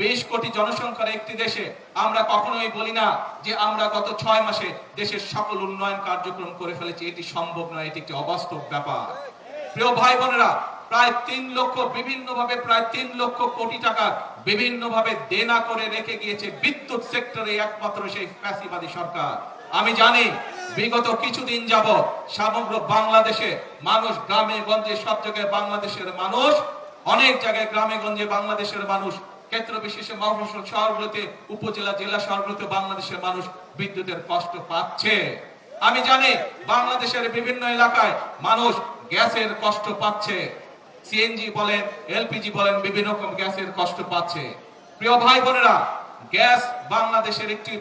20 কোটি জনসংখ্যার একটি দেশে আমরা কখনোই বলি না যে আমরা গত 6 মাসে দেশের সকল উন্নয়ন কার্যক্রম করে ফেলেছি। এটি সম্ভব নয়, এটি একটি অবাস্তব ব্যাপার। প্রিয় ভাই বোনেরা, প্রায় 3 লক্ষ বিভিন্নভাবে প্রায় 3 লক্ষ কোটি টাকা বিভিন্নভাবে দেনা করে রেখে গিয়েছে বিদ্যুৎ সেক্টরে একমাত্র সেই ফ্যাসিবাদী সরকার। আমি জানি বিগত কিছুদিন যাবত সমগ্র বাংলাদেশে মানুষ, গ্রামে গঞ্জে সব জায়গায় বাংলাদেশের মানুষ, অনেক জায়গায় গ্রামে গঞ্জে বাংলাদেশের মানুষ, ক্ষেত্র বিশেষে মফস্বল শহরগুলোতে, উপজেলা, জেলা শহরগুলোতে বাংলাদেশের মানুষ বিদ্যুতের কষ্ট পাচ্ছে। আমি জানি বাংলাদেশের বিভিন্ন এলাকায় মানুষ গ্যাসের কষ্ট পাচ্ছে, সিএনজি বলেন, এলপিজি বলেন, বিভিন্ন রকম গ্যাসের কষ্ট পাচ্ছে। প্রিয় ভাই বোনেরা, গ্যাস বাংলাদেশের একটি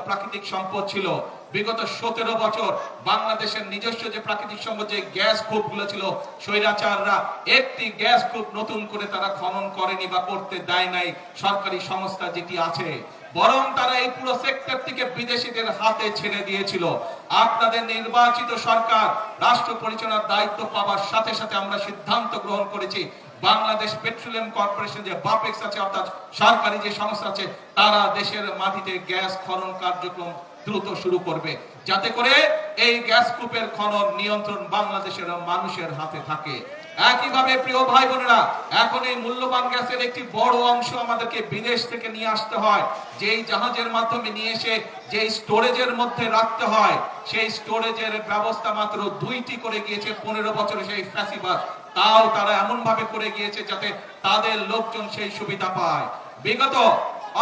প্রাকৃতিক সম্পদ ছিল। বিগত 17 বছর বাংলাদেশের নিজস্ব যে প্রাকৃতিক সম্পদ, যে গ্যাস কূপগুলো ছিল, স্বৈরাচাররা একটি গ্যাস কূপ নতুন করে তারা খনন করেনি বা করতে দেয় নাই সরকারি সংস্থা যেটি আছে, বরং তারা এই পুরো সেক্টরটিকে বিদেশিদের হাতে ছেড়ে দিয়েছিল। আপনাদের নির্বাচিত সরকার রাষ্ট্র পরিচালনার দায়িত্ব পাওয়ার সাথে সাথে আমরা সিদ্ধান্ত গ্রহণ করেছি বাংলাদেশ পেট্রোলিয়াম কর্পোরেশন, যে বাপেক্স আছে, অর্থাৎ সরকারি যে সংস্থা আছে, তারা দেশের মাটিতে গ্যাস খনন কার্যক্রম দ্রুত শুরু করবে, যাতে করে এই গ্যাস কূপের খনন নিয়ন্ত্রণ বাংলাদেশের মানুষের হাতে থাকে। একইভাবে প্রিয় ভাই বোনেরা, এখন এই মূল্যবান গ্যাসের একটি বড় অংশ আমাদেরকে বিদেশ থেকে নিয়ে আসতে হয়, যেই জাহাজের মাধ্যমে নিয়ে এসে যেই স্টোরেজের মধ্যে রাখতে হয়, সেই স্টোরেজের ব্যবস্থা মাত্র 2টি করে গিয়েছে 15 বছরে সেই ফ্যাসিবাদ। তাও তারা এমন ভাবে করে গিয়েছে যাতে তাদের লোকজন সেই সুবিধা পায়। বিগত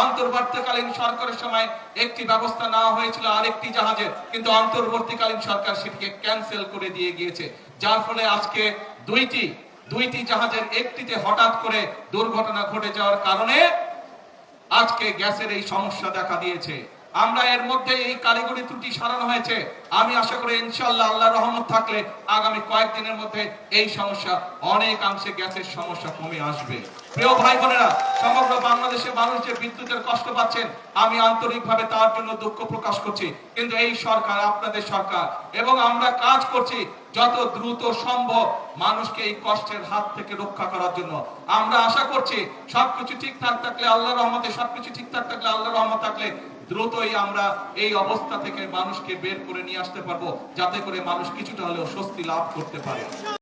অন্তর্বর্তীকালীন সরকারের সময় একটি ব্যবস্থা নেওয়া হয়েছিল আরেকটি জাহাজের, কিন্তু অন্তর্বর্তীকালীন সরকার সেটিকে ক্যান্সেল করে দিয়ে গিয়েছে, যার ফলে আজকে দুইটি জাহাজের একটিতে হঠাৎ করে দুর্ঘটনা ঘটে যাওয়ার কারণে আজকে গ্যাসের এই সমস্যা দেখা দিয়েছে। আমরা এর মধ্যে এই কারিগরি ত্রুটি সারানো হয়েছে। আমি আশা করি ইনশাআল্লাহ আল্লাহর রহমত থাকলে আগামী কয়েকদিনের মধ্যে এই সমস্যা অনেকাংশে, গ্যাসের সমস্যা কমে আসবে। প্রিয় ভাই বোনেরা, সমগ্র বাংলাদেশের মানুষ যে বিদ্যুতের কষ্ট পাচ্ছেন, আমি আন্তরিকভাবে তার জন্য দুঃখ প্রকাশ করছি। কিন্তু এই সরকার আপনাদের সরকার, এবং আমরা কাজ করছি যত দ্রুত সম্ভব মানুষকে এই কষ্টের হাত থেকে রক্ষা করার জন্য। আমরা আশা করছি সবকিছু ঠিকঠাক থাকলে আল্লাহর রহমতে, সবকিছু ঠিকঠাক থাকলে আল্লাহর রহমত থাকলে দ্রুতই আমরা এই অবস্থা থেকে মানুষকে বের করে নিয়ে আসতে পারবো, যাতে করে মানুষ কিছুটা হলেও স্বস্তি লাভ করতে পারে।